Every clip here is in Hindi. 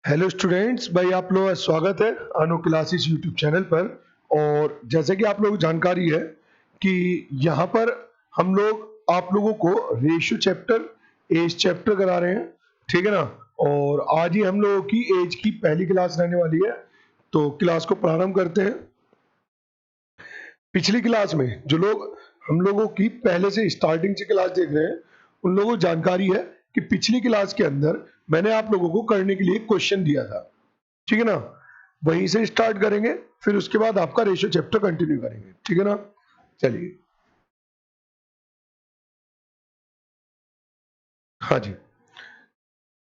हेलो स्टूडेंट्स, भाई आप लोगों का स्वागत है अनु क्लासेस यूट्यूब चैनल पर। और जैसे कि आप लोगों को जानकारी है कि यहाँ पर हम लोग आप लोगों को रेशियो चैप्टर, एज चैप्टर करा रहे हैं, ठीक है ना। और आज ही हम लोगों की एज की पहली क्लास रहने वाली है, तो क्लास को प्रारंभ करते हैं। पिछली क्लास में जो लोग हम लोगों की पहले से स्टार्टिंग से क्लास देख रहे हैं, उन लोगों को जानकारी है कि पिछली क्लास के अंदर मैंने आप लोगों को करने के लिए क्वेश्चन दिया था, ठीक है ना। वहीं से स्टार्ट करेंगे, फिर उसके बाद आपका रेशियो चैप्टर कंटिन्यू करेंगे, ठीक है ना। चलिए, हाँ जी।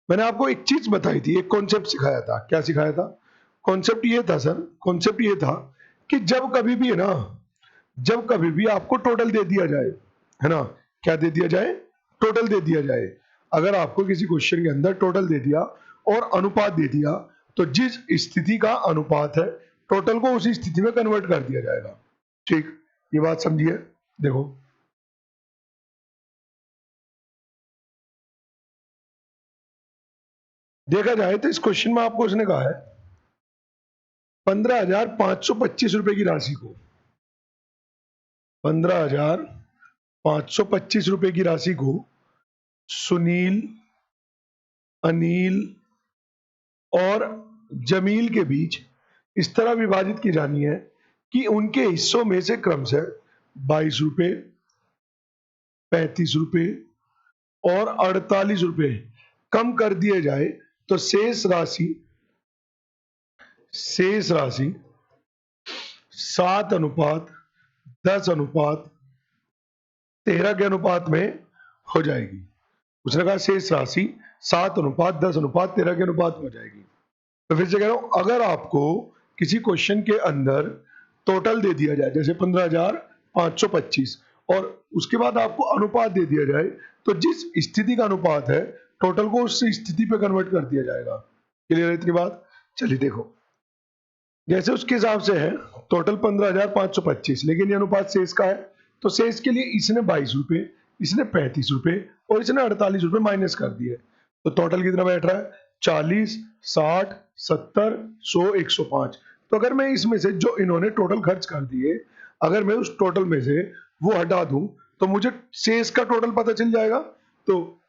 मैंने आपको एक चीज बताई थी, एक कॉन्सेप्ट सिखाया था। क्या सिखाया था? कॉन्सेप्ट ये था सर, कॉन्सेप्ट ये था कि जब कभी भी है ना, जब कभी भी आपको टोटल दे दिया जाए, है ना, क्या दे दिया जाए? टोटल दे दिया जाए। अगर आपको किसी क्वेश्चन के अंदर टोटल दे दिया और अनुपात दे दिया, तो जिस स्थिति का अनुपात है, टोटल को उसी स्थिति में कन्वर्ट कर दिया जाएगा। ठीक, ये बात समझिए। देखो, देखा जाए तो इस क्वेश्चन में आपको उसने कहा है 15,525 रुपए की राशि को, 15,525 रुपए की राशि को सुनील, अनिल और जमील के बीच इस तरह विभाजित की जानी है कि उनके हिस्सों में से क्रमशः 22 रुपए, 35 रुपए और 48 रुपए कम कर दिए जाए, तो शेष राशि 7:10:13 के अनुपात में हो जाएगी। उसने कहा शेष राशि 7:10:13 के अनुपात में हो जाएगी। तो फिर से कह रहा हूं, अगर आपको किसी क्वेश्चन के अंदर टोटल दे दिया जाए, जैसे 15,525, और उसके बाद आपको अनुपात दे दिया जाए, तो जिस स्थिति का अनुपात है, टोटल को उस स्थिति पे कन्वर्ट कर दिया जाएगा। क्लियर है इतनी बात? चलिए देखो, जैसे उसके हिसाब से है टोटल 15,525, लेकिन ये अनुपात शेष का है, तो शेष के लिए इसने 22 रुपए, इसने 35 रुपए और इसने 48 रुपए माइनस कर दिए, तो टोटल कितना बैठ रहा है? 40, 60, 70, 100, 105। तो अगर मैं इसमें से जो इन्होंने टोटल खर्च कर दिए, अगर मैं उस टोटल में से वो हटा दूं, तो मुझे शेष का टोटल पता चल जाएगा। तो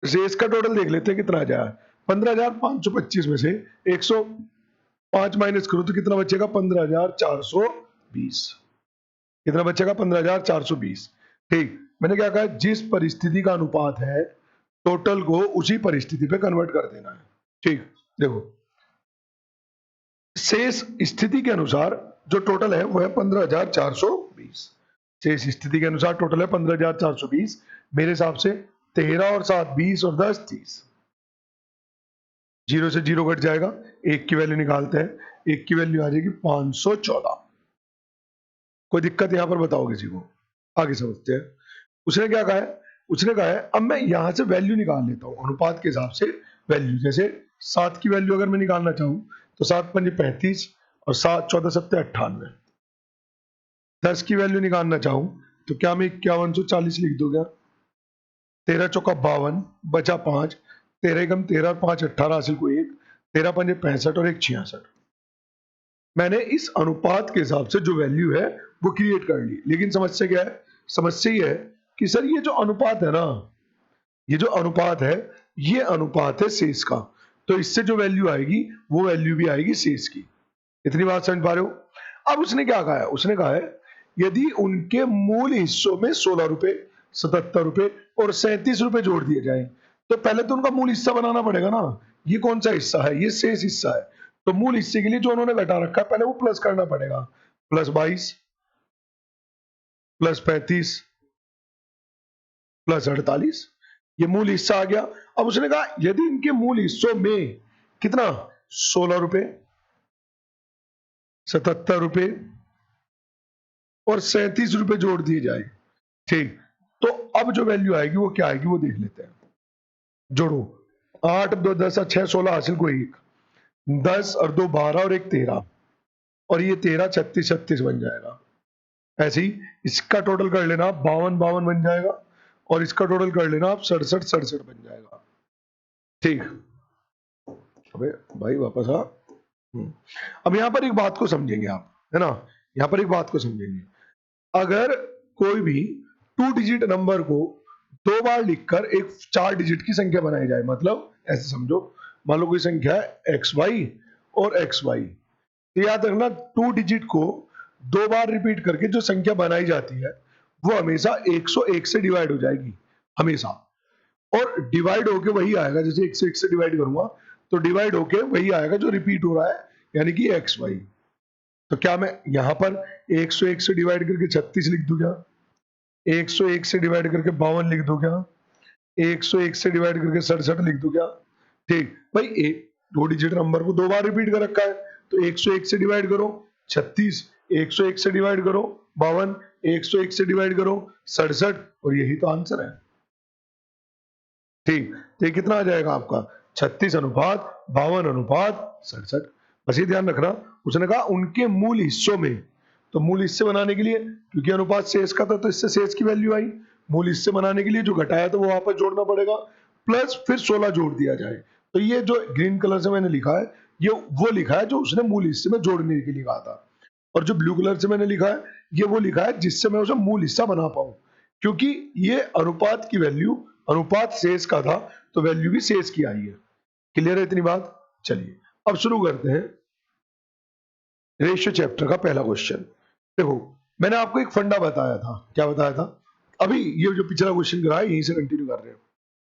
शेष का टोटल देख लेते हैं कितना आ जाए। 15,525 में से 105 माइनस करो तो कितना बचेगा? 15,420। कितना बचेगा? 15,420। ठीक, मैंने क्या कहा? जिस परिस्थिति का अनुपात है, टोटल को उसी परिस्थिति पे कन्वर्ट कर देना है। ठीक, देखो, शेष स्थिति के अनुसार जो टोटल है वो है 15,420। शेष स्थिति के अनुसार टोटल है 15,420। मेरे हिसाब से 13 और 7 20 और 10 30। जीरो से जीरो कट जाएगा, एक की वैल्यू निकालते हैं। एक की वैल्यू आ जाएगी 514। कोई दिक्कत यहां पर बताओ किसी को? आगे समझते हैं। उसने क्या कहा है? उसने कहा है अब मैं यहां से वैल्यू निकाल लेता हूं अनुपात के हिसाब से। वैल्यू जैसे 7 की वैल्यू अगर मैं निकालना चाहूं, तो 7 पंजे 35 और 7 14 सत्ते 98। 10 की वैल्यू निकालना चाहूं, तो क्या मैं 5140 लिख दूंगा? 13 चौका 52, बचा 5, 13 एकम 13 और 5 18, हासिल को 1, 13 पंजे 65 और 1 66। मैंने इस अनुपात के हिसाब से जो वैल्यू है वो क्रिएट कर ली। लेकिन समस्या क्या है? समस्या ये है कि सर ये जो अनुपात है ना, ये जो अनुपात है, ये अनुपात है शेष का, तो इससे जो वैल्यू आएगी वो वैल्यू भी आएगी शेष की। इतनी बात समझ पा रहे हो? अब उसने क्या कहा है? उसने कहा है यदि उनके मूल हिस्सों में 16 रुपए, 77 रुपए और 37 रुपए जोड़ दिए जाए, तो पहले तो उनका मूल हिस्सा बनाना पड़ेगा ना। ये कौन सा हिस्सा है? ये शेष हिस्सा है। तो मूल हिस्से के लिए जो उन्होंने घटा रखा है, पहले वो प्लस करना पड़ेगा। +22, +35, +48, ये मूल हिस्सा आ गया। अब उसने कहा यदि इनके मूल हिस्सों में कितना? 16 रुपए, 77 रुपए और 37 रुपए जोड़ दिए जाए, ठीक, तो अब जो वैल्यू आएगी वो क्या आएगी वो देख लेते हैं। जोड़ो, 8 2 10 और 6 16, हासिल को 1, 10 और 2 12 और 1 13, और ये 13 36 36 बन जाएगा। ऐसे ही इसका टोटल कर लेना आप, 52 52 बन जाएगा, और इसका टोटल कर लेना आप 67 67 बन जाएगा। ठीक, अबे भाई वापस आ। अब यहाँ पर एक बात को समझेंगे आप, है ना, यहाँ पर एक बात को समझेंगे। अगर कोई भी 2 डिजिट नंबर को 2 बार लिखकर एक 4 डिजिट की संख्या बनाई जाए, मतलब ऐसे समझो, मान लो कोई संख्या है XY और XY, तो याद रखना 2 डिजिट को 2 बार रिपीट करके जो संख्या बनाई जाती है वो हमेशा 101 से डिवाइड हो जाएगी, हमेशा। और डिवाइड होके वही आएगा, जैसे 101 से डिवाइड करूंगा तो डिवाइड होके वही आएगा जो रिपीट हो रहा है, यानी कि XY। तो क्या मैं यहां पर 101 से डिवाइड करके 36 लिख दूं क्या? 101 से डिवाइड करके 52 लिख दूं क्या? 101 से डिवाइड करके 67 लिख दूं क्या? ठीक भाई, एक 2 डिजिट नंबर को 2 बार रिपीट कर रखा है, तो 101 से डिवाइड करो 36, 101 से डिवाइड करो 52, 101 से डिवाइड करो 67, और यही तो आंसर है। ठीक, तो ये कितना आ जाएगा आपका? 36 अनुपात 52 अनुपात 67। बस ये ध्यान रखना, उसने कहा उनके मूल हिस्सों में, तो मूल हिस्से बनाने के लिए, क्योंकि अनुपात शेष का था तो इससे शेष की वैल्यू आई, मूल हिस्से बनाने के लिए जो घटाया तो वो वापस जोड़ना पड़ेगा, प्लस फिर 16 जोड़ दिया जाए। तो ये जो ग्रीन कलर से मैंने लिखा है, ये वो लिखा है जो उसने मूल हिस्से में जोड़ने के लिए कहा था, और जो ब्लू कलर से मैंने लिखा है ये वो लिखा है जिससे मैं उसे मूल हिस्सा बना पाऊं, क्योंकि ये अनुपात की वैल्यू अनुपात शेष का था तो वैल्यू भी शेष की आई है। क्लियर है इतनी बात? चलिए अब शुरू करते हैं रेशियो चैप्टर का पहला क्वेश्चन। देखो, मैंने आपको एक फंडा बताया था, क्या बताया था? अभी ये जो पिछला क्वेश्चन करा है यहीं से कंटिन्यू कर रहे हैं।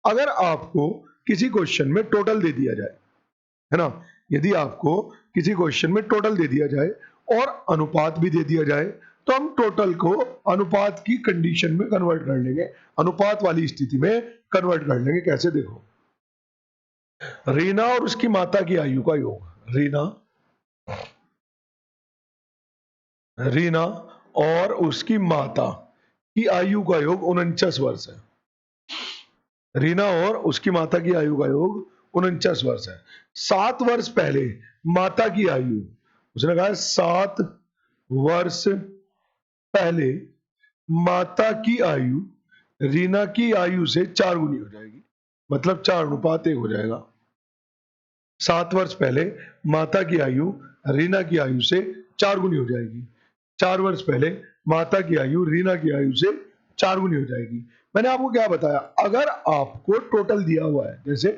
अगर आपको किसी क्वेश्चन में टोटल दे दिया जाए, है ना, यदि आपको किसी क्वेश्चन में टोटल दे दिया जाए और अनुपात भी दे दिया जाए, तो हम टोटल को अनुपात की कंडीशन में कन्वर्ट कर लेंगे, अनुपात वाली स्थिति में कन्वर्ट कर लेंगे। कैसे? देखो, रीना और उसकी माता की आयु का योग, रीना और उसकी माता की आयु का योग 49 वर्ष है। रीना और उसकी माता की आयु का योग 49 वर्ष है। 7 वर्ष पहले माता की आयु, उसने कहा 7 वर्ष पहले माता की आयु रीना की आयु से 4 गुनी हो जाएगी, मतलब 4 अनुपात 1 हो जाएगा। 7 वर्ष पहले माता की आयु रीना की आयु से 4 गुनी हो जाएगी। 4 वर्ष पहले माता की आयु रीना की आयु से 4 गुनी हो जाएगी। मैंने आपको क्या बताया? अगर आपको टोटल दिया हुआ है, जैसे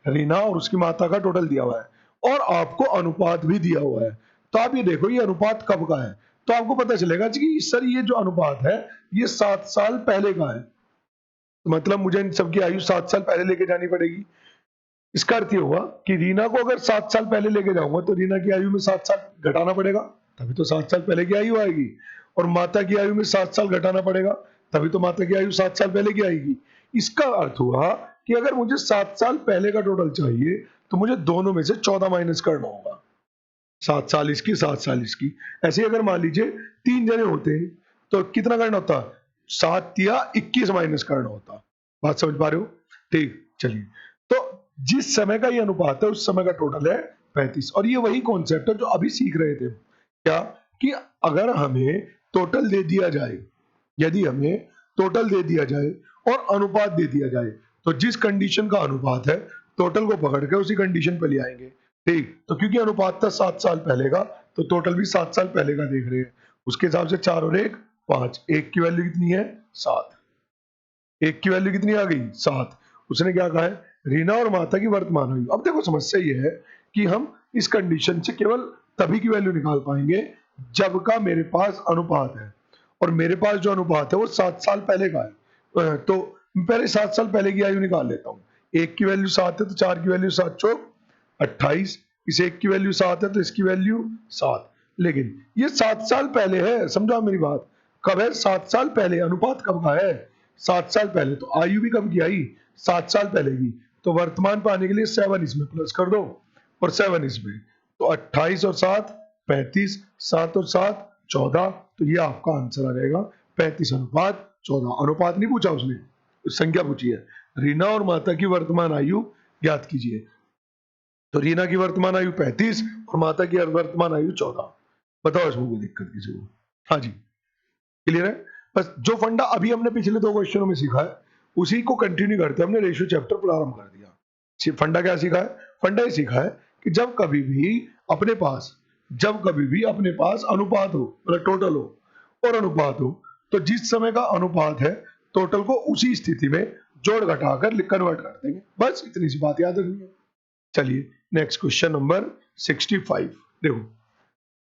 रीना और उसकी माता का टोटल दिया हुआ है और आपको अनुपात भी दिया हुआ है, तो आप ये देखो ये अनुपात कब का है, तो आपको पता चलेगा कि सर ये जो अनुपात है ये 7 साल पहले का है, तो मतलब मुझे इन सबकी आयु 7 साल पहले लेके जानी पड़ेगी। इसका अर्थ ये हुआ कि रीना को अगर 7 साल पहले लेके जाऊंगा तो रीना की आयु में 7 साल घटाना पड़ेगा, तभी तो 7 साल पहले की आयु आएगी, और माता की आयु में 7 साल घटाना पड़ेगा, तभी तो माता की आयु 7 साल पहले की आएगी। इसका अर्थ हुआ कि अगर मुझे 7 साल पहले का टोटल चाहिए तो मुझे दोनों में से 14 माइनस करना होगा, 7 साल इसकी 7 साल इसकी। ऐसे ही अगर मान लीजिए 3 जने होते हैं तो कितना करना होता? 7 या 21 माइनस करना होता। बात समझ पा रहे हो? ठीक, चलिए, तो जिस समय का ये अनुपात है उस समय का टोटल है 35, और ये वही कॉन्सेप्ट है जो अभी सीख रहे थे, क्या कि अगर हमें टोटल दे दिया जाए, यदि हमें टोटल दे दिया जाए और अनुपात दे दिया जाए, तो जिस कंडीशन का अनुपात है टोटल को पकड़ के उसी कंडीशन पे ले आएंगे। ठीक, तो क्योंकि अनुपात था 7 साल पहले का तो टोटल भी 7 साल पहले का देख रहे हैं, उसके हिसाब से 4 और 1 5, 1 की वैल्यू कितनी है? 7। 1 की वैल्यू कितनी आ गई? 7। उसने क्या कहा है? रीना और माता की वर्तमान आयु। अब देखो समस्या ये है कि हम इस कंडीशन से केवल तभी की वैल्यू निकाल पाएंगे जब का मेरे पास अनुपात है, और मेरे पास जो अनुपात है वो 7 साल पहले का है, तो पहले 7 साल पहले की आयु निकाल लेता हूँ। 1 की वैल्यू 7 है तो 4 की वैल्यू 7 चौक 28, इस 1 की वैल्यू 7 है तो इसकी वैल्यू 7, लेकिन ये 7 साल पहले है, समझो मेरी बात, कब है? 7 साल पहले। अनुपात कब का है? 7 साल पहले। तो आयु भी कब की आई? 7 साल पहले की। तो वर्तमान पाने के लिए 7 इसमें प्लस कर दो और 7 इसमें, तो 28 और 7 35, 7 और 7 14, तो ये आपका आंसर आ जाएगा 35 अनुपात 14। अनुपात नहीं पूछा उसने, संख्या पूछी है। रीना और माता की वर्तमान आयु ज्ञात कीजिए। तो रीना की वर्तमान आयु 35 और माता की वर्तमान आयु 14। बताओ इसमें कोई दिक्कत किसी को? हाँ जी, क्लियर है? बस जो फंडा अभी हमने पिछले 2 क्वेश्चनों में सीखा है उसी को कंटिन्यू करते हमने रेशियो चैप्टर प्रारंभ कर दिया। फंडा क्या सीखा है? फंडा ये सीखा है कि जब कभी भी अपने पास अनुपात हो, मतलब टोटल हो और अनुपात हो, तो जिस समय का अनुपात है टोटल को उसी स्थिति में जोड़ घटाकर कन्वर्ट कर देंगे। बस इतनी सी बात याद रखनी है। चलिए नेक्स्ट क्वेश्चन नंबर 65। देखो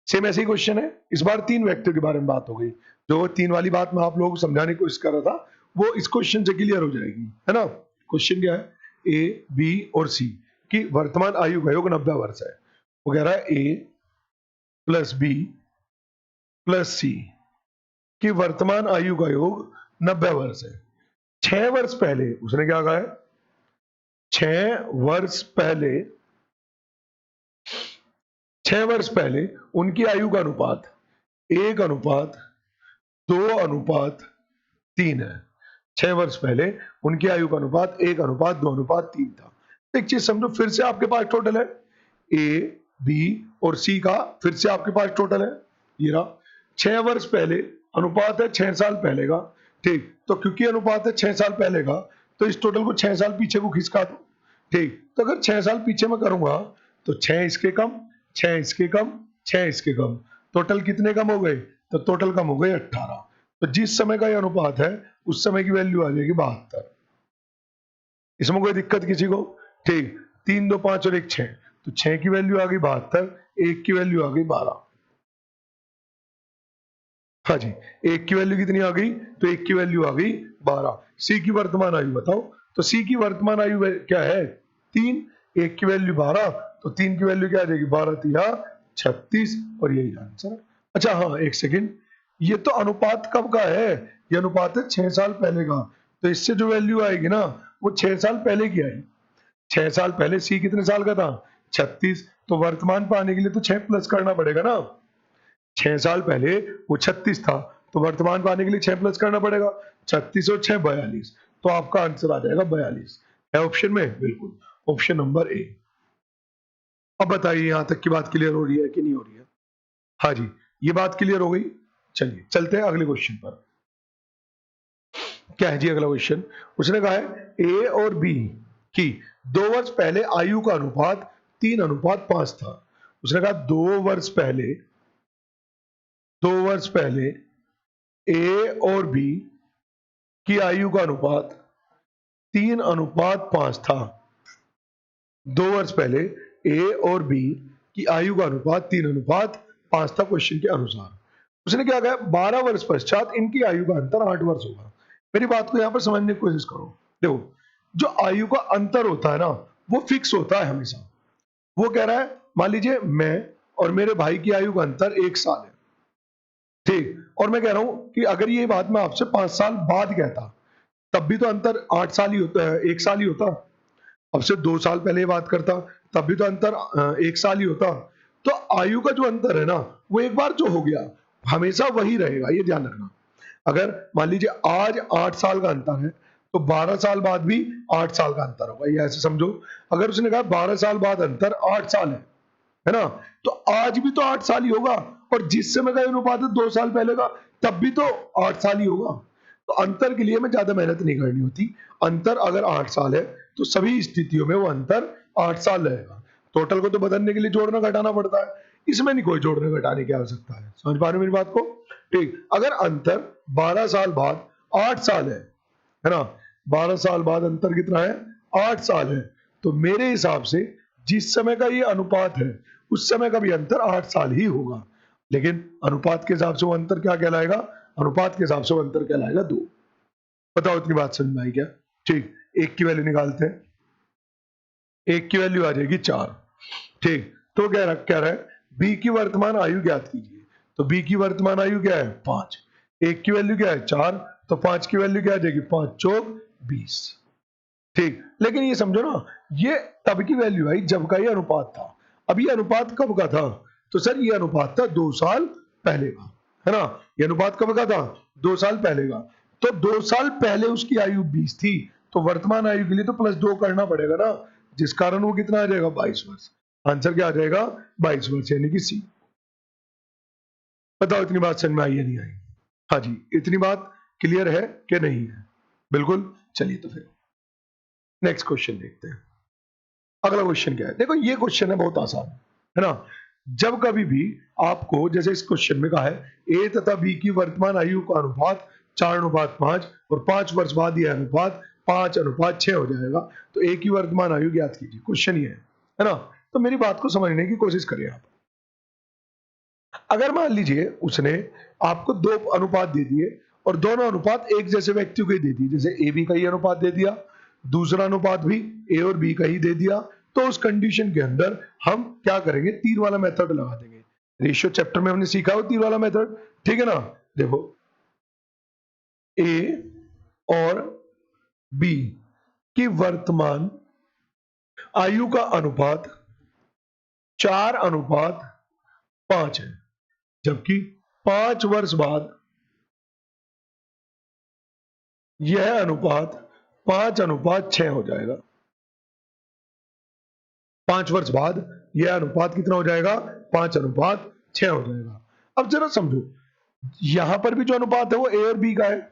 सेम ऐसे ही क्वेश्चन है, इस बार 3 व्यक्तियों के बारे में बात हो गई। जो 3 वाली बात मैं आप लोगों को समझाने की कोशिश कर रहा था वो इस क्वेश्चन से क्लियर हो जाएगी, है ना। क्वेश्चन क्या है, ए, बी और सी की वर्तमान आयु का योग 90 वर्ष है। वो कह रहा है ए प्लस बी प्लस सी की वर्तमान आयु का योग 90 वर्ष है। 6 वर्ष पहले उसने क्या कहा है, 6 वर्ष पहले उनकी आयु का अनुपात 1:2:3 है। 6 वर्ष पहले उनकी आयु का अनुपात 1:2:3 था। एक चीज समझो, फिर से आपके पास टोटल है ए, बी और सी का, फिर से आपके पास टोटल है ये रहा। 6 वर्ष पहले अनुपात है 6 साल पहले का, ठीक। तो क्योंकि अनुपात है 6 साल पहले का, तो इस टोटल को 6 साल पीछे को खिसका दो, ठीक। तो अगर 6 साल पीछे में करूंगा तो 6 इसके कम, 6 इसके कम, 6 इसके कम, टोटल कितने कम हो गए, तो टोटल कम हो गए 18। तो जिस समय का ये अनुपात है उस समय की वैल्यू आ जाएगी 72। इसमें कोई दिक्कत किसी को, ठीक। 3, 2, 5 और 1 6, तो 6 की वैल्यू आ गई 72, 1 की वैल्यू आ गई 12। हाँ जी, 1 की वैल्यू कितनी आ गई, तो 1 की वैल्यू आ गई 12। सी की वर्तमान आयु बताओ, तो सी की वर्तमान आयु क्या है 3, 1 की वैल्यू 12, तो 3 की वैल्यू क्या आ जाएगी 12 तिया 36 और यही आंसर। अच्छा हाँ एक सेकेंड, ये तो अनुपात कब का है, ये अनुपात है 6 साल पहले का, तो इससे जो वैल्यू आएगी ना वो 6 साल पहले की आई। 6 साल पहले सी कितने साल का था 36, तो वर्तमान पाने के लिए तो 6 प्लस करना पड़ेगा ना। 6 साल पहले वो 36 था, तो वर्तमान पाने के लिए 6 प्लस करना पड़ेगा, 36 और 6 42, तो आपका आंसर आ जाएगा 42। है ऑप्शन में, बिल्कुल ऑप्शन नंबर ए। अब बताइए यहां तक की बात क्लियर हो रही है कि नहीं हो रही है। हाँ जी ये बात क्लियर हो गई। चलिए चलते हैं अगले क्वेश्चन पर। क्या है जी अगला क्वेश्चन, उसने कहा है ए और बी की 2 वर्ष पहले आयु का अनुपात 3:5 था। उसने कहा 2 वर्ष पहले ए और बी की आयु का अनुपात 3:5 था। 2 वर्ष पहले ए और बी की आयु का अनुपात 3:5 था क्वेश्चन के अनुसार। उसने क्या कहा 12 वर्ष पश्चात इनकी आयु का अंतर 8 वर्ष होगा। मेरी बात को यहां पर समझने की कोशिश करो। देखो जो आयु का अंतर होता है ना वो फिक्स होता है हमेशा। वो कह रहा है मान लीजिए मैं और मेरे भाई की आयु का अंतर 1 साल है, ठीक। और मैं कह रहा हूं कि अगर ये बात मैं आपसे 5 साल बाद कहता तब भी तो अंतर 8 साल ही होता है, 1 साल ही होता। अब से 2 साल पहले बात करता तब भी तो अंतर 1 साल ही होता। तो आयु का जो अंतर है ना वो एक बार जो हो गया हमेशा वही रहेगा, ये ध्यान रखना। अगर मान लीजिए आज 8 साल का अंतर है तो 12 साल बाद भी 8 साल का अंतर होगा, ये ऐसे समझो। अगर उसने कहा 12 साल बाद अंतर 8 साल है ना, तो आज भी तो 8 साल ही होगा। और जिस समय का अनुपात है 2 साल पहले का तब भी तो 8 साल ही होगा। तो अंतर के लिए हमें ज्यादा मेहनत नहीं करनी होती। अंतर अगर 8 साल है तो सभी स्थितियों में वो अंतर 8 साल रहेगा। टोटल को तो बदलने के लिए जोड़ना घटाना पड़ता है, इसमें नहीं कोई जोड़ने घटाने की आवश्यकता है। समझ पा रहे हो मेरी बात को, ठीक। अगर अंतर 12 साल बाद 8 साल है ना, 12 साल बाद अंतर कितना है 8 साल है, तो मेरे हिसाब से जिस समय का ये अनुपात है उस समय का भी अंतर 8 साल ही होगा। लेकिन अनुपात के हिसाब से वो अंतर क्या कहलाएगा, अनुपात के हिसाब से वो अंतर कहलाएगा 2। बताओ इतनी बात समझ में आई क्या, ठीक। 1 की वैल्यू निकालते हैं, 1 की वैल्यू आ जाएगी 4, ठीक। तो कह रहा है बी की वर्तमान आयु ज्ञात कीजिए। तो बी की वर्तमान आयु क्या है 5, 1 की वैल्यू क्या है 4, तो 5 की वैल्यू क्या आ जाएगी 5 चौक 20, ठीक। लेकिन ये समझो ना ये तब की वैल्यू आई जब का ये अनुपात था। अब ये अनुपात कब का था, तो सर ये अनुपात था 2 साल पहले का, है ना। ये अनुपात कब का था 2 साल पहले का। तो 2 साल पहले उसकी आयु 20 थी, तो वर्तमान आयु के लिए तो +2 करना पड़ेगा ना, जिस कारण वो कितना आ जाएगा 22 वर्ष। आंसर क्या आ जाएगा 22 वर्ष, यानी कि सी। बताओ इतनी बात समझ में आई या नहीं आई। हाँ जी इतनी बात क्लियर है कि नहीं है, बिल्कुल। चलिए तो फिर नेक्स्ट क्वेश्चन देखते हैं। अगला क्वेश्चन क्या है? देखो ये क्वेश्चन है बहुत आसान, है ना? जब कभी भी आपको जैसे इस क्वेश्चन में कहा है ए तथा बी की वर्तमान आयु का अनुपात 4:5 और 5 वर्ष बाद यह अनुपात 5:6 हो जाएगा, तो ए की वर्तमान आयु ज्ञात कीजिए। क्वेश्चन ये है ना? तो मेरी बात को समझने की कोशिश करिए आप। अगर मान लीजिए उसने आपको 2 अनुपात दे दिए और दोनों अनुपात एक जैसे व्यक्तियों के ही दे दिए, जैसे ए बी का ही अनुपात दे दिया, दूसरा अनुपात भी ए और बी का ही दे दिया, तो उस कंडीशन के अंदर हम क्या करेंगे? तीर वाला मेथड लगा देंगे। रेशियो चैप्टर में हमने सीखा है तीर वाला मेथड, ठीक है ना? देखो ए और बी की वर्तमान आयु का अनुपात 4:5 है, जबकि 5 वर्ष बाद यह अनुपात 5:6 हो जाएगा। 5 वर्ष बाद यह अनुपात कितना हो जाएगा? 5:6 हो जाएगा। अब जरा समझो, यहां पर भी जो अनुपात है वो ए और बी का है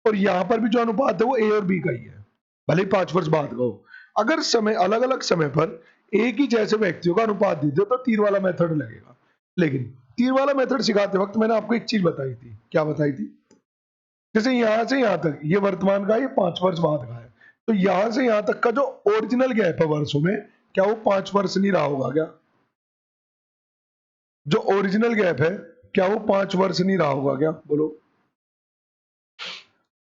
और यहां पर भी जो अनुपात है वो ए और बी का ही है, भले ही 5 वर्ष बाद का हो। अगर समय अलग अलग समय पर एक ही जैसे व्यक्तियों का अनुपात दे दो तो तीर वाला मेथड लगेगा। लेकिन तीर वाला मेथड सिखाते वक्त मैंने आपको एक चीज बताई थी। क्या बताई थी? जैसे यहां से यहां तक ये वर्तमान का, ये 5 वर्ष बाद का है, तो यहां से यहां तक का जो ओरिजिनल गैप है वर्षों में, क्या वो 5 वर्ष नहीं रहा होगा क्या? जो ओरिजिनल गैप है क्या वो 5 वर्ष नहीं रहा होगा क्या? बोलो।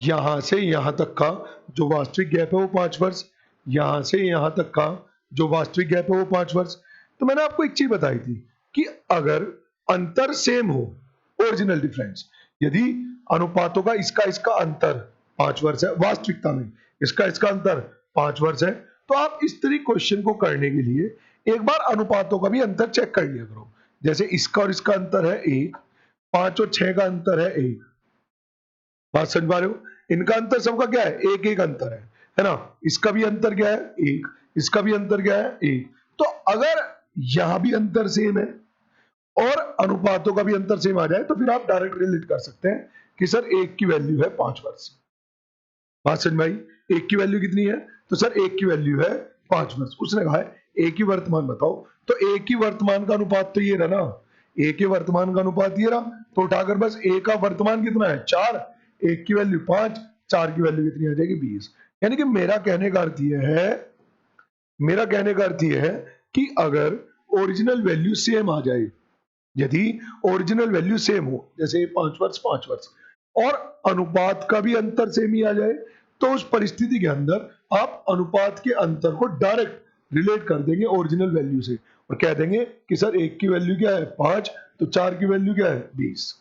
यहां से यहां तक का जो वास्तविक गैप है वो 5 वर्ष, यहां से यहां तक का जो वास्तविक गैप है वो 5 वर्ष। तो मैंने आपको एक चीज बताई थी कि अगर अंतर सेम हो, ओरिजिनल डिफरेंस, यदि अनुपातों का इसका इसका अंतर 5 वर्ष है वास्तविकता में, इसका इसका अंतर 5 वर्ष है, तो आप इस तरह क्वेश्चन को करने के लिए एक बार अनुपातों का भी अंतर चेक कर लिया करो। जैसे इसका और इसका अंतर है 1, 5 और 6 का अंतर है 1। बात समझ पा रहे हो? इनका अंतर सबका क्या है? एक एक अंतर है ना? इसका भी अंतर क्या है? एक। इसका भी अंतर क्या है? एक। तो अगर यहां भी अंतर सेम है और अनुपातों का भी अंतर सेम आ जाए तो फिर आप डायरेक्ट रिलेट कर सकते हैं कि सर एक की वैल्यू है 5 वर्ष। बात समझ में आई? एक की वैल्यू कितनी है? तो सर एक की वैल्यू है 5 वर्ष। उसने कहा है एक की वर्तमान बताओ, तो एक की वर्तमान का अनुपात तो ये रहा ना, एक के वर्तमान का अनुपात ये रहा, तो उठाकर बस ए का वर्तमान कितना है? 4, एक की वैल्यू 5, 4 की वैल्यू कितनी आ जाएगी? 20। यानी कि मेरा कहने का अर्थ यह है, मेरा कहने का अर्थ यह है कि अगर ओरिजिनल वैल्यू सेम आ जाए, यदि ओरिजिनल वैल्यू सेम हो, जैसे 5 वर्ष 5 वर्ष, और अनुपात का भी अंतर सेम ही आ जाए, तो उस परिस्थिति के अंदर आप अनुपात के अंतर को डायरेक्ट रिलेट कर देंगे ओरिजिनल वैल्यू से और कह देंगे कि सर एक की वैल्यू क्या है? 5, तो 4 की वैल्यू क्या है? 20।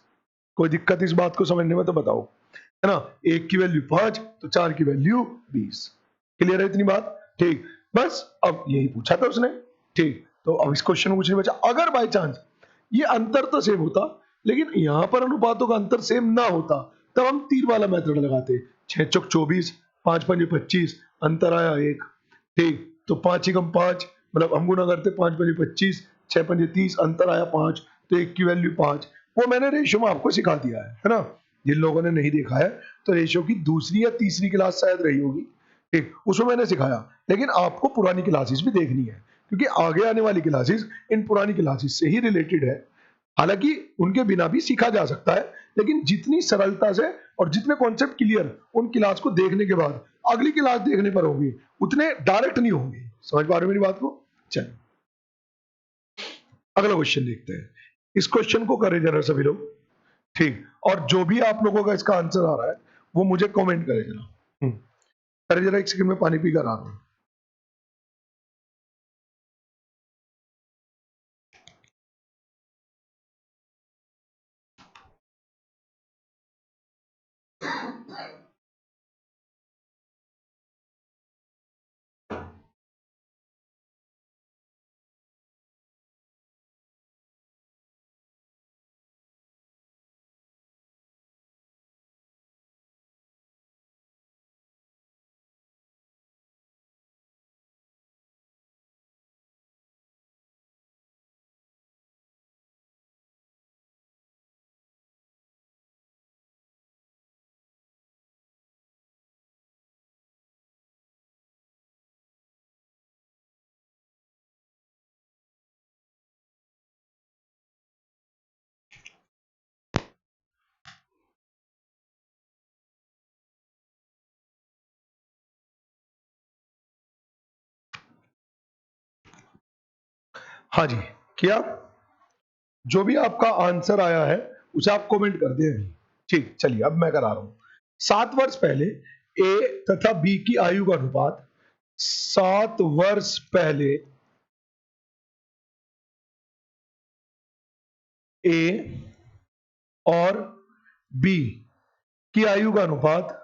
कोई दिक्कत इस बात को समझने में तो बताओ, है ना? एक की वैल्यू 5 तो 4 की वैल्यू 20। क्लियर है इतनी बात? ठीक। बस अब यही पूछा था उसने, ठीक। तो अब इस क्वेश्चन में कुछ नहीं बचा। अगर बाई चांस ये अंतर तो सेम होता लेकिन यहां पर अनुपातों का अंतर सेम ना होता, तब हम तीर वाला मेथड लगाते। 6 चौक 24, 5 पंजे 25, अंतर आया 1, ठीक। तो 5 एकम 5, मतलब हम गुना करते 5 पंजे 25, 6 पंजे 30, अंतर आया 5, तो एक की वैल्यू 5। वो मैंने रेशियो में आपको सिखा दिया है ना? जिन लोगों ने नहीं देखा है तो रेशियो की दूसरी या तीसरी क्लास शायद रही होगी, ठीक, उसमें मैंने सिखाया। लेकिन आपको पुरानी क्लासेस भी देखनी है क्योंकि आगे आने वाली क्लासेस इन पुरानी क्लासेस से ही रिलेटेड है। हालांकि उनके बिना भी सीखा जा सकता है, लेकिन जितनी सरलता से और जितने कॉन्सेप्ट क्लियर उन क्लास को देखने के बाद अगली क्लास देखने पर होंगे, उतने डायरेक्ट नहीं होंगे। समझ पा रहे हो मेरी बात को? चलिए अगला क्वेश्चन देखते हैं। इस क्वेश्चन को करें जरा सभी लोग, ठीक। और जो भी आप लोगों का इसका आंसर आ रहा है वो मुझे कमेंट करें जरा। अरे जरा एक सेकंड में पानी पीकर आ रहा हूं। हाँ जी, किया? जो भी आपका आंसर आया है उसे आप कमेंट कर दें अभी। ठीक, चलिए अब मैं करा रहा हूं। 7 वर्ष पहले ए तथा बी की आयु का अनुपात 7 वर्ष पहले ए और बी की आयु का अनुपात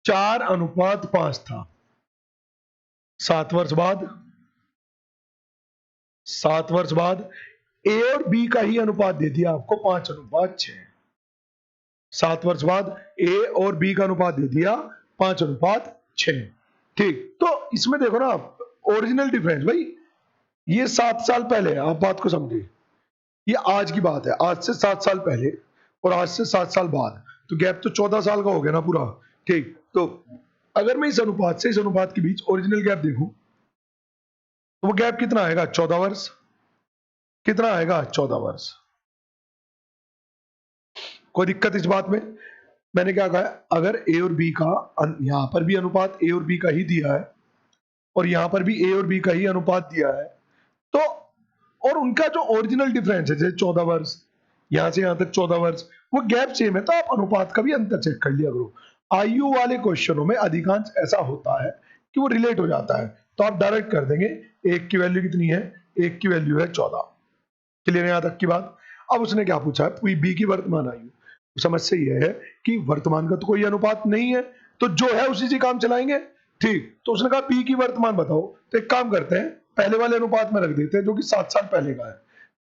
4:5 था। 7 वर्ष बाद 7 वर्ष बाद ए और बी का ही अनुपात दे दिया आपको 5:6। 7 वर्ष बाद ए और बी का अनुपात दे दिया 5:6। ठीक, तो इसमें देखो ना आप, ओरिजिनल डिफरेंस भाई, ये 7 साल पहले है, आप बात को समझिए। ये आज की बात है, आज से 7 साल पहले और आज से 7 साल बाद, तो गैप तो 14 साल का हो गया ना पूरा। ठीक, तो अगर मैं इस अनुपात से इस अनुपात के बीच ओरिजिनल गैप देखूं तो वो गैप कितना आएगा? 14 वर्ष। कितना आएगा? 14 वर्ष। कोई दिक्कत इस बात में? मैंने क्या कहा, अगर ए और बी का यहां पर भी अनुपात ए और बी का ही दिया है और यहां पर भी ए और बी का ही अनुपात दिया है, तो और उनका जो ओरिजिनल डिफरेंस है जैसे 14 वर्ष, यहां से यहां तक 14 वर्ष, वो गैप सेम है, तो आप अनुपात का भी अंतर चेक कर लिया करो। आयु वाले क्वेश्चनों में अधिकांश ऐसा होता है कि वो रिलेट हो जाता है, तो आप डायरेक्ट कर देंगे। एक की वैल्यू कितनी है? एक की वैल्यू है 14। क्लियर है यहां तक की बात? अब उसने क्या पूछा है? बी की वर्तमान आयु। समस्या यह है कि वर्तमान का तो कोई अनुपात नहीं है, तो जो है उसी से काम चलाएंगे। ठीक, तो उसने कहा बी की वर्तमान बताओ, तो एक काम करते हैं, पहले वाले अनुपात में रख देते हैं जो कि 7 साल पहले का है।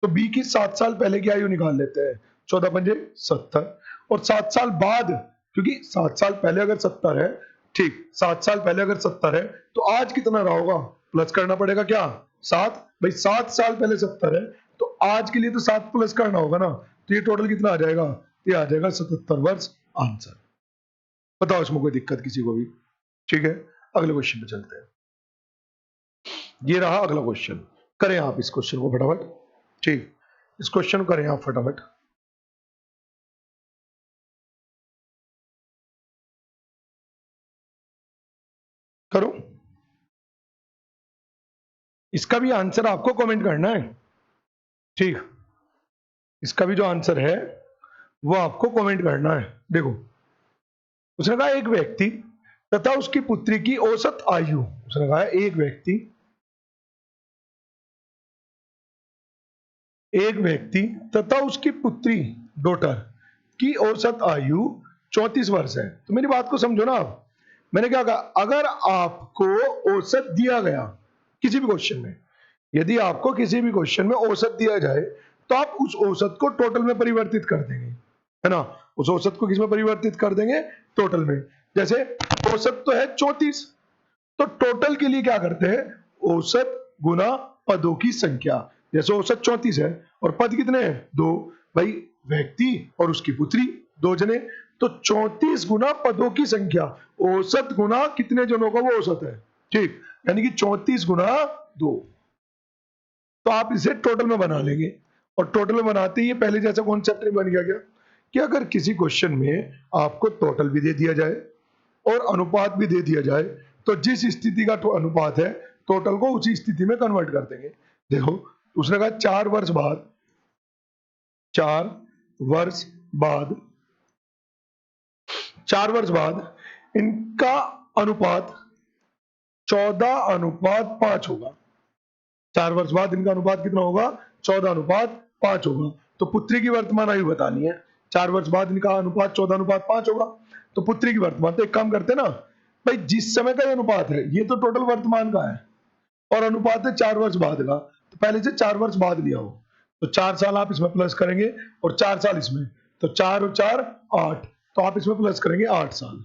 तो बी की 7 साल पहले की आयु निकाल लेते हैं, 14×5 = 70, और 7 साल बाद, क्योंकि 7 साल पहले अगर 70 है, ठीक, 7 साल पहले अगर 70 है तो आज कितना रहा होगा? प्लस करना पड़ेगा क्या? 7 भाई, 7 साल पहले 70 है तो आज के लिए तो 7 प्लस करना होगा ना, तो ये टोटल कितना आ जाएगा? ये आ जाएगा 77 वर्ष आंसर। बताओ इसमें कोई दिक्कत किसी को भी? ठीक है, अगले क्वेश्चन पे चलते हैं। ये रहा अगला क्वेश्चन, करें आप इस क्वेश्चन को फटाफट। ठीक, इस क्वेश्चन को करें आप फटाफट। करो, इसका भी आंसर आपको कमेंट करना है। ठीक, इसका भी जो आंसर है वो आपको कमेंट करना है। देखो, उसने कहा एक व्यक्ति तथा उसकी पुत्री की औसत आयु, उसने कहा एक व्यक्ति तथा उसकी पुत्री, डॉटर, की औसत आयु 34 वर्ष है। तो मेरी बात को समझो ना आप। मैंने क्या कहा, अगर आपको औसत दिया गया किसी भी क्वेश्चन में, यदि आपको किसी भी क्वेश्चन में औसत दिया जाए तो आप उस औसत को टोटल में परिवर्तित कर देंगे, है ना? उस औसत को किस में परिवर्तित कर देंगे? टोटल में। जैसे औसत तो है 34, तो टोटल के लिए क्या करते हैं? औसत गुना पदों की संख्या। जैसे औसत 34 है और पद कितने हैं? 2। भाई, व्यक्ति और उसकी पुत्री, 2 जने, तो 34 गुना पदों की संख्या, औसत गुना कितने जनों का वो औसत है। ठीक, यानी कि 34 गुना 2। तो आप इसे टोटल में बना लेंगे, और टोटल में बनाते ही पहले जैसा कॉन्सेप्ट बन गया क्या, कि अगर किसी क्वेश्चन में आपको टोटल भी दे दिया जाए और अनुपात भी दे दिया जाए, तो जिस स्थिति का अनुपात है टोटल को उसी स्थिति में कन्वर्ट कर देंगे। देखो, उसने कहा 4 वर्ष बाद इनका अनुपात 14:5 होगा। 4 वर्ष बाद इनका अनुपात कितना होगा? 14:5 होगा। तो पुत्री की वर्तमान आयु बतानी है। 4 वर्ष बाद इनका अनुपात 14:5 होगा, तो पुत्री की वर्तमान, तो एक काम करते हैं ना भाई, जिस समय का ये अनुपात है ये तो टोटल वर्तमान का है और अनुपात है 4 वर्ष बाद का, तो पहले से 4 वर्ष बाद लिया हो, तो 4 साल आप इसमें प्लस करेंगे और 4 साल इसमें, तो 4 और 4 8, तो आप इसमें प्लस करेंगे 8 साल,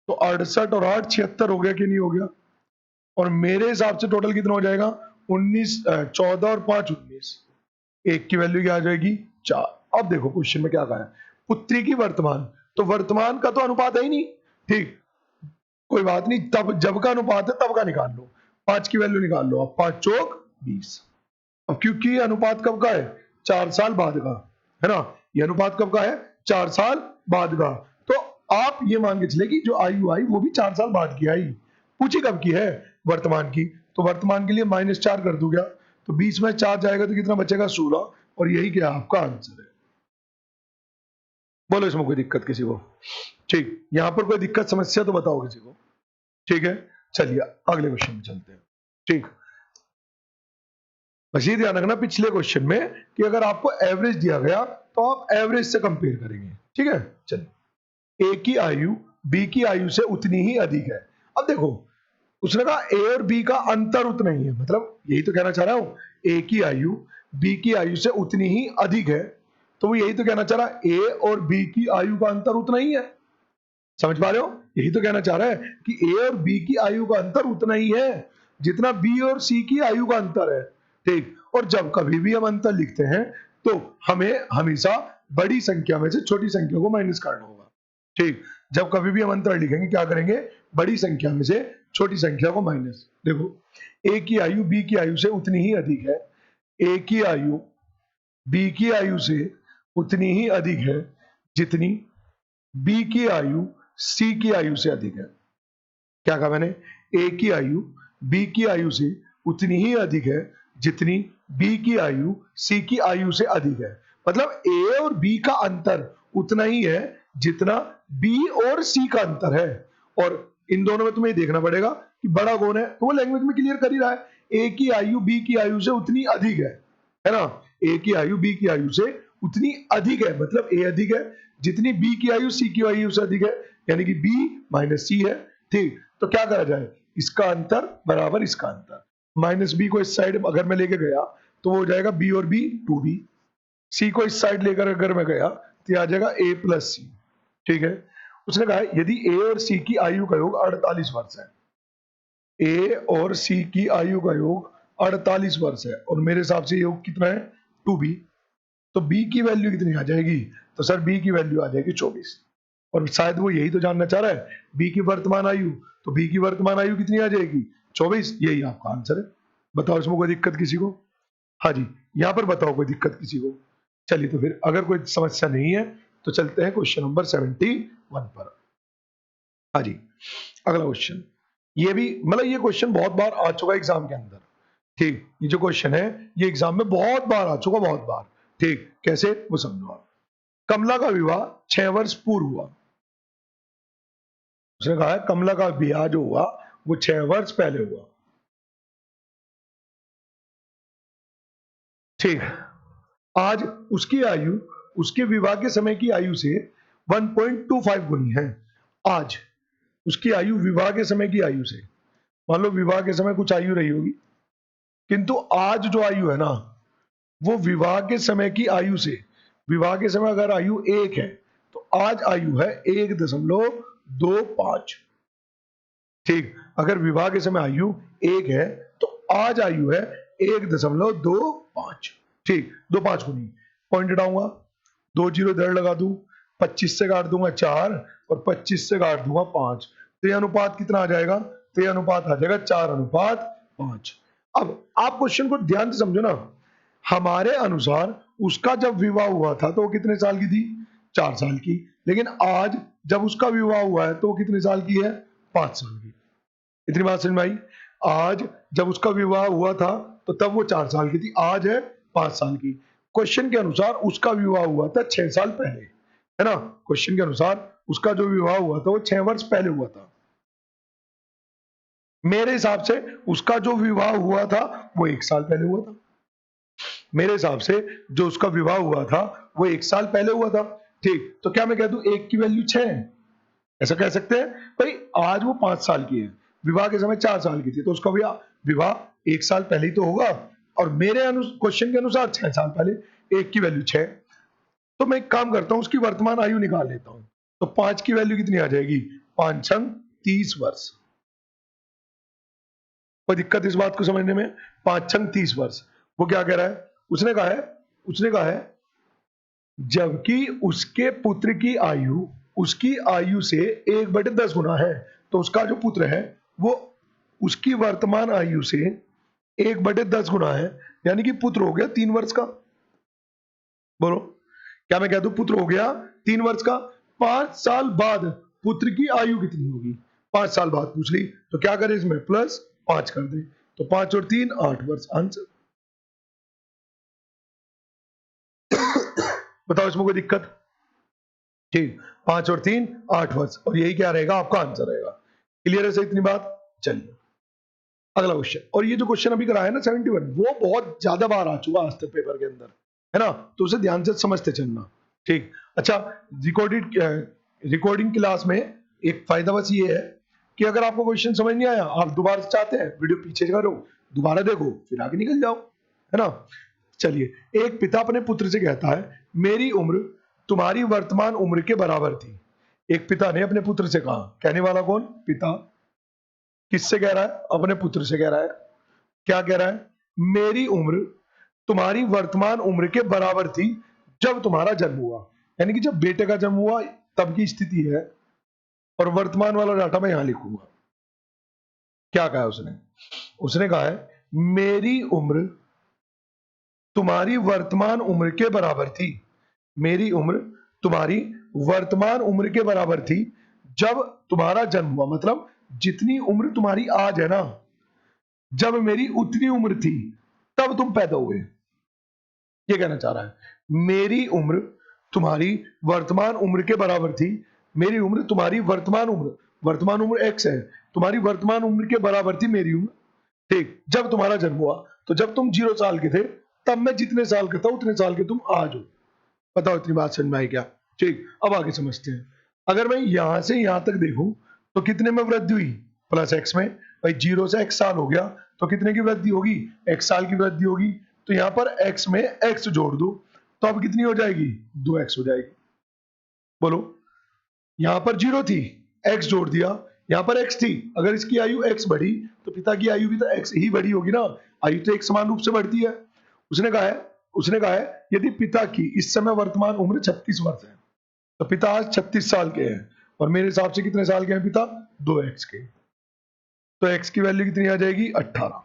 तो 68 और 8 76 हो गया कि नहीं हो गया? और मेरे हिसाब से टोटल कितना हो जाएगा? 14 और 5 19। एक की वैल्यू क्या आ जाएगी? 4। अब देखो क्वेश्चन में क्या कहा है, पुत्री की वर्तमान, तो वर्तमान का तो अनुपात है ही नहीं। ठीक, कोई बात नहीं, तब जब का अनुपात है तब का निकाल लो, 5 की वैल्यू निकाल लो, अब 5 चौक 20। अब क्योंकि ये अनुपात कब का है? 4 साल बाद का, है ना? ये अनुपात कब का है? 4 साल बाद का। तो आप ये मान के चले कि जो आयु आई वो भी 4 साल बाद की आई। पूछी कब की है? वर्तमान की, तो वर्तमान के लिए -4 कर दूंगा, तो 20 में 4 जाएगा तो कितना बचेगा 16, और यही क्या आपका आंसर है। बोलो इसमें कोई दिक्कत किसी को? ठीक, यहां पर कोई दिक्कत समस्या तो बताओ किसी को। ठीक है, चलिए अगले क्वेश्चन में चलते हैं। ठीक, बस ये ध्यान रखना पिछले क्वेश्चन में कि अगर आपको एवरेज दिया गया तो आप एवरेज से कंपेयर करेंगे। ठीक है, चलिए, ए की आयु बी की आयु से उतनी ही अधिक है। अब देखो, उसने कहा ए और बी का अंतर उतना ही है, मतलब यही तो कहना चाह रहा हूं, ए की आयु बी की आयु से उतनी ही अधिक है, तो वो यही तो कहना चाह रहा है ए और बी की आयु का अंतर उतना ही है। समझ पा रहे हो? यही तो कहना चाह रहा है कि ए और बी की आयु का अंतर उतना ही है जितना बी और सी की आयु का अंतर है। ठीक, और जब कभी भी हम अंतर लिखते हैं तो हमें हमेशा बड़ी संख्या में से छोटी संख्या को माइनस करना होगा। ठीक, जब कभी भी हम अंतर लिखेंगे क्या करेंगे, बड़ी संख्या में से छोटी संख्या को माइनस। देखो, ए की आयु बी की आयु से उतनी ही अधिक है, ए की आयु बी की आयु से उतनी ही अधिक है जितनी बी की आयु सी की आयु से अधिक है। क्या कहा मैंने? ए की आयु बी की आयु से उतनी ही अधिक है जितनी बी की आयु सी की आयु से अधिक है। मतलब ए और बी का अंतर उतना ही है जितना बी और सी का अंतर है, और इन दोनों में तुम्हें देखना पड़ेगा कि बड़ा कौन है, तो वो लैंग्वेज में क्लियर कर ही रहा है, ए की आयु बी की आयु से उतनी अधिक है ना? ए की आयु बी की आयु से उतनी अधिक है, मतलब ए अधिक है जितनी बी की आयु सी की आयु से अधिक है, यानी कि बी माइनस सी है। ठीक, तो क्या करा जाए, इसका अंतर बराबर इसका अंतर, माइनस बी को इस साइड अगर मैं लेके गया तो वो हो जाएगा बी और बी 2b, सी को इस साइड लेकर अगर मैं गया तो आ जाएगा a प्लस सी। ठीक है, उसने कहा यदि ए और सी की आयु का योग 48 वर्ष है, ए और सी की आयु का योग 48 वर्ष है और मेरे हिसाब से योग कितना है 2b, तो b की वैल्यू कितनी आ जाएगी, तो सर b की वैल्यू आ जाएगी 24, और शायद वो यही तो जानना चाह रहा है b की वर्तमान आयु, तो b की वर्तमान आयु कितनी आ जाएगी 24, यही आपका आंसर है। बताओ इसमें कोई दिक्कत किसी को? हाँ जी, यहाँ पर बताओ कोई दिक्कत किसी को? चलिए, तो फिर अगर कोई समस्या नहीं है तो चलते हैं क्वेश्चन नंबर 71 पर। हाँ जी, अगला क्वेश्चन, ये भी मतलब ये क्वेश्चन बहुत बार आ चुका है एग्जाम के अंदर। ठीक, ये जो क्वेश्चन है ये एग्जाम में बहुत बार आ चुका, बहुत बार। ठीक, कैसे वो समझो आप। कमला का विवाह 6 वर्ष पूर्व हुआ। उसने कहा है कमला का विवाह जो हुआ वो 6 वर्ष पहले हुआ। ठीक, आज उसकी आयु उसके विवाह के समय की आयु से 1.25 गुनी है। आज उसकी आयु विवाह के समय की आयु से, मान लो विवाह के समय कुछ आयु रही होगी, किंतु आज जो आयु है ना वो विवाह के समय की आयु से, विवाह के समय अगर आयु 1 है तो आज आयु है 1.25। ठीक, अगर विवाह के समय आयु 1 है तो आज आयु है 1.25। ठीक, 2 5 गुनी, पॉइंट हटाऊंगा, 2 जीरो इधर लगा दूं, 25 से काट दूंगा 4 और 25 से काट दूंगा 5, तो ये अनुपात कितना आ जाएगा, तो ये अनुपात आ जाएगा 4:5। अब आप क्वेश्चन को ध्यान से समझो ना, हमारे अनुसार उसका जब विवाह हुआ था तो वो कितने साल की थी, 4 साल की, लेकिन आज जब उसका विवाह हुआ है तो वो कितने साल की है, 5 साल की। इतनी बात समझ में आई? आज जब उसका विवाह हुआ था तो तब वो 4 साल की थी, आज है 5 साल की। क्वेश्चन के अनुसार उसका विवाह हुआ था 6 साल पहले, है ना? क्वेश्चन के अनुसार उसका जो विवाह हुआ था वो 6 वर्ष पहले हुआ था। मेरे हिसाब से उसका जो विवाह हुआ था वो 1 साल पहले हुआ था। मेरे हिसाब से जो उसका विवाह हुआ था वो 1 साल पहले हुआ था। ठीक, तो क्या मैं कह दूं 1 की वैल्यू 6 है? ऐसा कह सकते हैं भाई, आज वो 5 साल की है, विवाह के समय 4 साल की थी, तो उसका विवाह 1 साल पहले ही तो होगा, और मेरे क्वेश्चन के अनुसार 6 साल पहले, 1 की वैल्यू 6। तो मैं एक काम करता हूं, उसकी वर्तमान आयु निकाल लेता हूं, तो 5 की वैल्यू कितनी आ जाएगी, 5 छंग 30 वर्ष। कोई दिक्कत इस बात को समझने में? 5 छंग 30 वर्ष। वो क्या कह रहा है, उसने कहा है जबकि उसके पुत्र की आयु उसकी आयु से 1/10 गुना है, तो उसका जो पुत्र है वो उसकी वर्तमान आयु से 1/10 गुना है, यानी कि पुत्र हो गया 3 वर्ष का। बोलो, क्या मैं कह दूं पुत्र हो गया 3 वर्ष का। 5 साल बाद पुत्र की आयु कितनी होगी, 5 साल बाद पूछ ली, तो क्या करें इसमें +5 कर दे, तो 5 और 3 8 वर्ष आंसर। बताओ इसमें कोई दिक्कत? ठीक, 5 और 3 8 वर्ष, और यही क्या रहेगा आपका आंसर रहेगा। क्लियर है सर इतनी बात? चलिए अगला क्वेश्चन। और ये जो क्वेश्चन अभी कराया ना 71, वो बहुत ज्यादा बार आ चुका आज तक पेपर के अंदर, है ना, तो उसे ध्यान से समझते चलना। ठीक, अच्छा, रिकॉर्डिंग क्लास में एक फायदा बस ये है कि अगर आपको क्वेश्चन समझ नहीं आया, आप दोबारा से चाहते हैं वीडियो पीछे करो, दोबारा देखो, फिर आगे निकल जाओ, है ना। चलिए, एक पिता अपने पुत्र से कहता है मेरी उम्र तुम्हारी वर्तमान उम्र के बराबर थी। एक पिता ने अपने पुत्र से कहा, कहने वाला कौन? पिता। किससे कह रहा है? अपने पुत्र से कह रहा है। क्या कह रहा है? मेरी उम्र तुम्हारी वर्तमान उम्र के बराबर थी जब तुम्हारा जन्म हुआ, यानी कि जब बेटे का जन्म हुआ तब की स्थिति है, और वर्तमान वाला डाटा मैं यहां लिखूंगा। क्या कहा उसने? उसने कहा है मेरी उम्र तुम्हारी वर्तमान उम्र के बराबर थी। मेरी उम्र तुम्हारी वर्तमान उम्र के बराबर थी जब तुम्हारा जन्म हुआ, मतलब जितनी उम्र तुम्हारी आज है ना, जब मेरी उतनी उम्र थी तब तुम पैदा हुए। ये कहना चाह रहा है मेरी उम्र तुम्हारी वर्तमान उम्र के बराबर थी। मेरी उम्र तुम्हारी वर्तमान उम्र एक्स है, तुम्हारी वर्तमान उम्र के बराबर थी मेरी उम्र। ठीक, जब तुम्हारा जन्म हुआ, तो जब तुम 0 साल के थे तब मैं जितने साल का था उतने साल के तुम आज हो। बताओ इतनी बात समझ में आई क्या? ठीक, अब आगे समझते हैं। अगर मैं यहां से यहां तक देखूं तो कितने में वृद्धि हुई? प्लस एक्स में। भाई 0 से x साल हो गया तो कितने की वृद्धि होगी? x साल की वृद्धि होगी। तो यहां पर x में x जोड़ दो तो अब कितनी हो जाएगी? 2x हो जाएगी। बोलो, यहां पर 0 थी, x जोड़ दिया, यहां पर x थी, अगर इसकी आयु x बढ़ी तो पिता की आयु भी तो x ही बढ़ी होगी ना, आयु तो एक समान रूप से बढ़ती है। उसने कहा है यदि पिता की इस समय वर्तमान उम्र 36 वर्ष है, तो पिता आज 36 साल के हैं, और मेरे हिसाब से कितने साल के हैं पिता? 2x के। तो x की वैल्यू कितनी आ जाएगी? 18।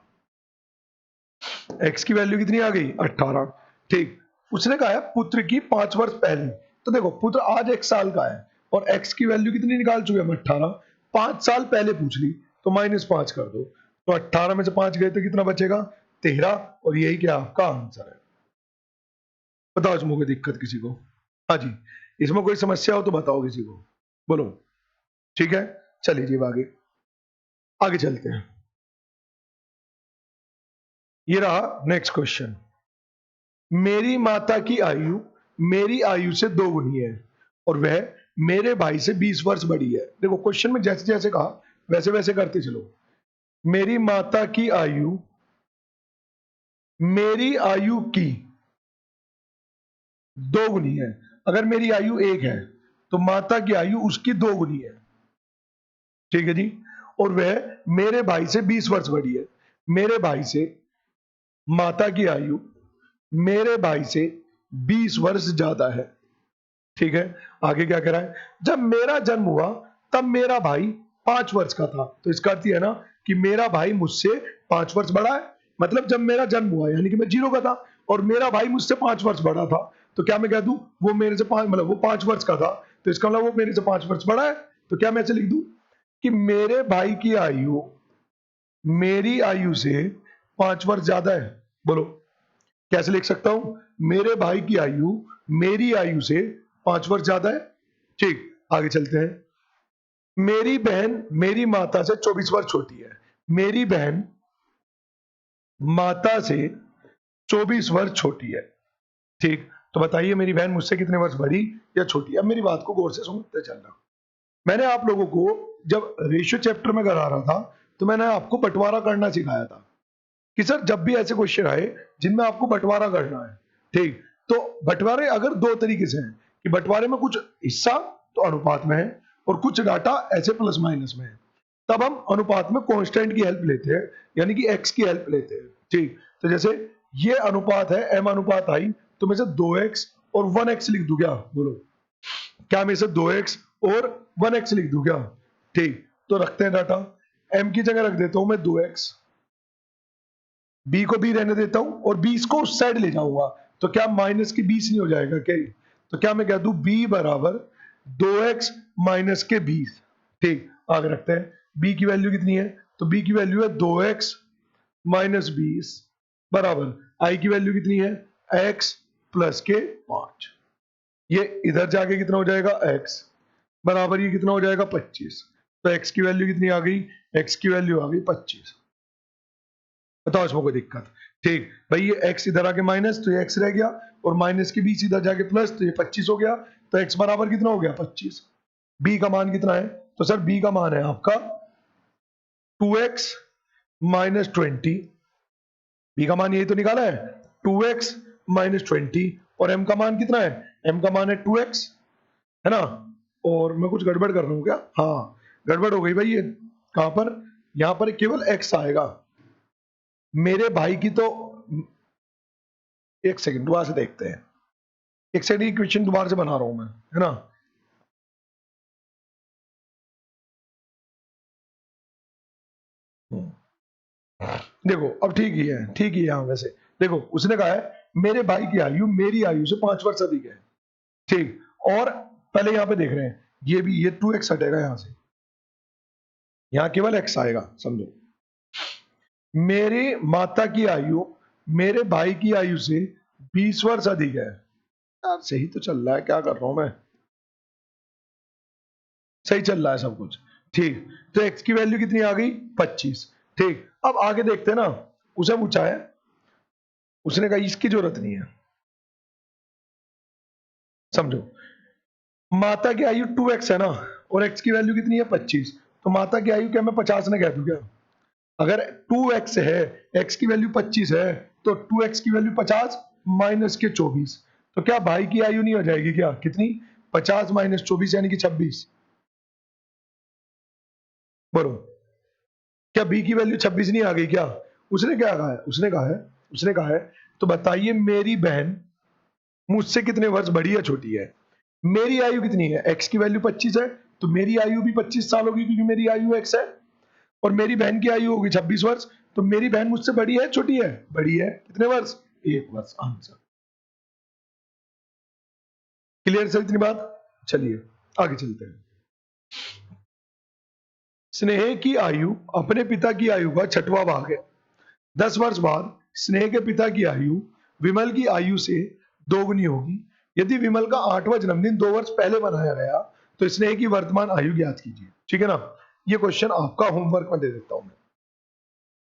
x की वैल्यू कितनी आ गई? 18। ठीक, उसने कहा है पुत्र की 5 वर्ष पहले। तो देखो, पुत्र आज 1 साल का है और x की वैल्यू कितनी निकाल चुके हम? 18। 5 साल पहले पूछ ली तो -5 कर दो, तो 18 में से 5 गए तो कितना बचेगा? 13। और यही क्या आपका आंसर है। बताओ इसमें कोई दिक्कत किसी को? हाँ जी, इसमें कोई समस्या हो तो बताओ किसी को, बोलो। ठीक है, चलिए जी आगे आगे चलते हैं। ये रहा नेक्स्ट क्वेश्चन। मेरी माता की आयु मेरी आयु से 2 गुनी है और वह मेरे भाई से 20 वर्ष बड़ी है। देखो, क्वेश्चन में जैसे जैसे कहा वैसे वैसे करते चलो। मेरी माता की आयु मेरी आयु की 2 गुनी है। अगर मेरी आयु 1 है तो माता की आयु उसकी 2 गुनी है। ठीक है जी, और वह मेरे भाई से 20 वर्ष बड़ी है। मेरे भाई से माता की आयु मेरे भाई से 20 वर्ष ज्यादा है। ठीक है, आगे क्या कह रहा है? जब मेरा जन्म हुआ तब मेरा भाई 5 वर्ष का था। तो इसका अर्थ है ना कि मेरा भाई मुझसे 5 वर्ष बड़ा है। मतलब जब मेरा जन्म हुआ यानी कि मैं 0 का था और मेरा भाई मुझसे 5 वर्ष बड़ा था, तो क्या मैं कह दूं वो मेरे से 5 मतलब वो 5 वर्ष का था, तो इसका मतलब वो मेरे से 5 वर्ष बड़ा है। तो क्या मैं ऐसे लिख दूं कि मेरे भाई की आयु मेरी आयु से 5 वर्ष ज्यादा है? बोलो, कैसे लिख सकता हूं? मेरे भाई की आयु मेरी आयु से 5 वर्ष ज्यादा है। ठीक, आगे चलते हैं। मेरी बहन मेरी माता से 24 वर्ष छोटी है। मेरी बहन माता से 24 वर्ष छोटी है। ठीक, तो बताइए मेरी बहन मुझसे कितने वर्ष बड़ी या छोटी? अब मेरी बात को गौर से सुनते चलना। मैंने आप लोगों को जब रेशियो चैप्टर में करा रहा था तो मैंने आपको बंटवारा करना सिखाया था कि सर जब भी ऐसे क्वेश्चन आए जिनमें आपको बंटवारा करना है, ठीक, तो बंटवारे अगर 2 तरीके से हैं कि बंटवारे में कुछ हिस्सा तो अनुपात में है और कुछ डाटा ऐसे प्लस माइनस में है, तब हम अनुपात में कांस्टेंट की हेल्प लेते हैं, यानी कि x की हेल्प लेते हैं। ठीक, तो जैसे ये अनुपात है m अनुपात आई, तो मैं से 2x और 1x लिख दूं क्या? बोलो, क्या मैं इसे 2x और 1x लिख दूं क्या? ठीक, तो रखते हैं डाटा। m की जगह रख देता हूं मैं 2x, b को b रहने देता हूं और 20 को उस साइड ले जाऊंगा, तो क्या माइनस की 20 नहीं हो जाएगा क्या? तो क्या मैं कह दूं b बराबर 2x माइनस के 20। ठीक, आगे रखते हैं। b की वैल्यू कितनी है? तो b की वैल्यू है 2x माइनस 20 बराबर i की वैल्यू कितनी है? x प्लस के 5। ये इधर जाके कितना हो जाएगा x बराबर ये कितना हो जाएगा 25। तो x की वैल्यू कितनी आ गई, x की वैल्यू आ गई 25। बताओ इसमें कोई दिक्कत? ठीक भाई, ये x इधर आके माइनस, तो ये x रह गया, और माइनस के बीच इधर जाके प्लस, तो ये 25 हो गया। तो x बराबर कितना हो गया 25। b का मान कितना है, तो सर b का मान है आपका 2x माइनस 20। b का मान यही तो निकाला है, 2x माइनस 20, और m का मान कितना है, m का मान है 2x, है ना। और मैं कुछ गड़बड़ कर रहा हूँ क्या, हाँ गड़बड़ हो गई भाई, ये कहां पर, यहां पर केवल x आएगा। मेरे भाई की तो, एक सेकंड दोबारा से देखते हैं, एक सेकंड, इक्वेशन दोबारा से बना रहा हूं मैं, है ना। देखो अब ठीक ही है, ठीक ही है, हाँ वैसे देखो उसने कहा है मेरे भाई की आयु मेरी आयु से 5 वर्ष अधिक है, ठीक। और पहले यहाँ पे देख रहे हैं, ये भी ये 2x हटेगा यहाँ से, यहाँ केवल x आएगा, समझो। मेरी माता की आयु मेरे भाई की आयु से 20 वर्ष अधिक है। यार सही तो चल रहा है, क्या कर रहा हूं मैं, सही चल रहा है सब कुछ, ठीक। तो x की वैल्यू कितनी आ गई 25, ठीक। अब आगे देखते हैं ना, उसे पूछा है, उसने कहा इसकी जरूरत नहीं है, समझो। माता की आयु 2x है ना, और x की वैल्यू कितनी है 25, तो माता की आयु क्या मैं 50 ने कह दूं क्या, अगर 2x है, x की वैल्यू 25 है, तो 2x की वैल्यू 50 माइनस के 24, तो क्या भाई की आयु नहीं हो जाएगी क्या, कितनी 50 माइनस 24 यानी कि 26, बोलो क्या b की वैल्यू 26 नहीं आ गई क्या। उसने क्या कहा है, उसने कहा है तो बताइए मेरी बहन मुझसे कितने वर्ष बड़ी या छोटी है। मेरी आयु कितनी है, x की वैल्यू 25 है, तो मेरी आयु भी 25 साल होगी क्योंकि मेरी आयु x है, और मेरी बहन की आयु होगी 26 वर्ष, तो मेरी बहन मुझसे बड़ी है छोटी है, बड़ी है, कितने वर्ष, 1 वर्ष, आंसर। क्लियर सर इतनी बात, चलिए आगे चलते हैं। स्नेह की आयु अपने पिता की आयु का छठवां भाग है। 10 वर्ष बाद स्नेह के पिता की आयु विमल की आयु से दोगुनी होगी। यदि विमल का 8वां जन्मदिन 2 वर्ष पहले मनाया गया तो स्नेह की वर्तमान आयु ज्ञात कीजिए, ठीक है ना। ये क्वेश्चन आपका होमवर्क में दे देता हूं मैं।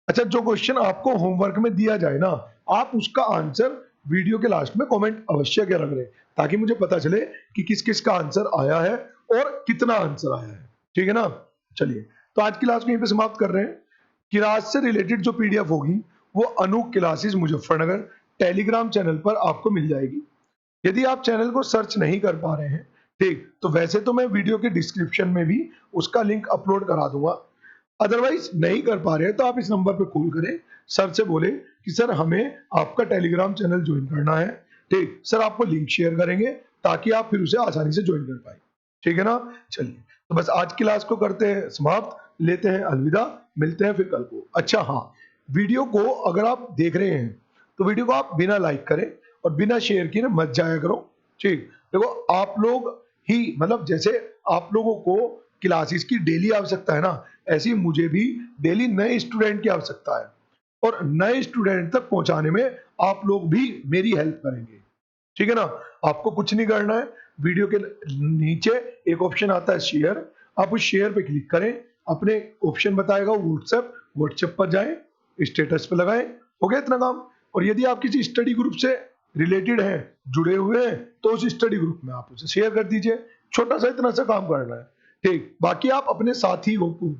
अच्छा, जो क्वेश्चन आपको होमवर्क में दिया जाए ना, आप उसका आंसर वीडियो के लास्ट में कमेंट अवश्य के रख लें, ताकि मुझे पता चले कि किस किस का आंसर आया है और कितना आंसर आया है, ठीक है ना। चलिए, तो आज की क्लास को यहीं पे समाप्त कर रहे हैं। क्लास से रिलेटेड जो पीडीएफ होगी वो अनु क्लासेस मुजफ्फरनगर टेलीग्राम चैनल पर आपको मिल जाएगी। यदि आप चैनल को सर्च नहीं कर पा रहे हैं, ठीक, तो वैसे तो मैं वीडियो के डिस्क्रिप्शन में भी उसका लिंक अपलोड करा दूंगा। अदरवाइज नहीं कर पा रहे हैं तो आप इस नंबर पे कॉल करें, सर से बोले कि सर हमें आपका टेलीग्राम चैनल ज्वाइन करना है, ठीक। सर आपको लिंक शेयर करेंगे ताकि आप फिर उसे आसानी से ज्वाइन कर पाए, ठीक है ना। चलिए, तो बस आज की क्लास को करते हैं समाप्त, लेते हैं अलविदा, मिलते हैं फिर कल को। अच्छा हाँ, वीडियो को अगर आप देख रहे हैं तो वीडियो को आप बिना लाइक करें और बिना शेयर किए मत जाया करो, ठीक। देखो आप लोग ही, मतलब जैसे आप लोगों को क्लासेस की डेली आवश्यकता है ना, ऐसी मुझे भी डेली नए स्टूडेंट की आवश्यकता है, और नए स्टूडेंट तक पहुंचाने में आप लोग भी मेरी हेल्प करेंगे, ठीक है ना। आपको कुछ नहीं करना है, वीडियो के नीचे एक ऑप्शन आता है शेयर, आप उस शेयर पे क्लिक करें, अपने ऑप्शन बताएगा व्हाट्सएप पर जाएं, स्टेटस पे लगाएं, हो गया इतना काम। और यदि आप किसी स्टडी ग्रुप से रिलेटेड हैं, जुड़े हुए हैं, तो उस स्टडी ग्रुप में आप उसे शेयर कर दीजिए। छोटा सा इतना सा काम करना है, ठीक। बाकी आप अपने साथियों को,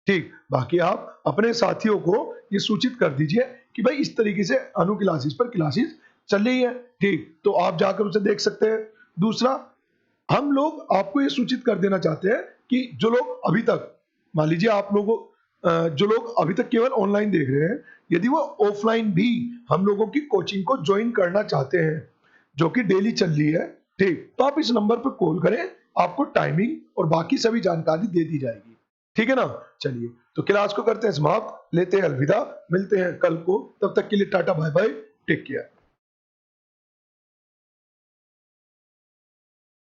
ठीक, बाकी आप अपने साथियों को ये सूचित कर दीजिए कि भाई इस तरीके से अनु क्लासेस पर क्लासेस चल रही है, ठीक, तो आप जाकर उसे देख सकते हैं। दूसरा, हम लोग आपको ये सूचित कर देना चाहते हैं कि जो लोग अभी तक, मान लीजिए आप लोगों, जो लोग अभी तक केवल ऑनलाइन देख रहे हैं, यदि वो ऑफलाइन भी हम लोगों की कोचिंग को ज्वाइन करना चाहते हैं जो कि डेली चल रही है, ठीक, तो आप इस नंबर पर कॉल करें, आपको टाइमिंग और बाकी सभी जानकारी दे दी जाएगी, ठीक है ना। चलिए, तो क्लास को करते हैं समाप्त, लेते हैं अलविदा, मिलते हैं कल को, तब तक के लिए tata bye bye, take care.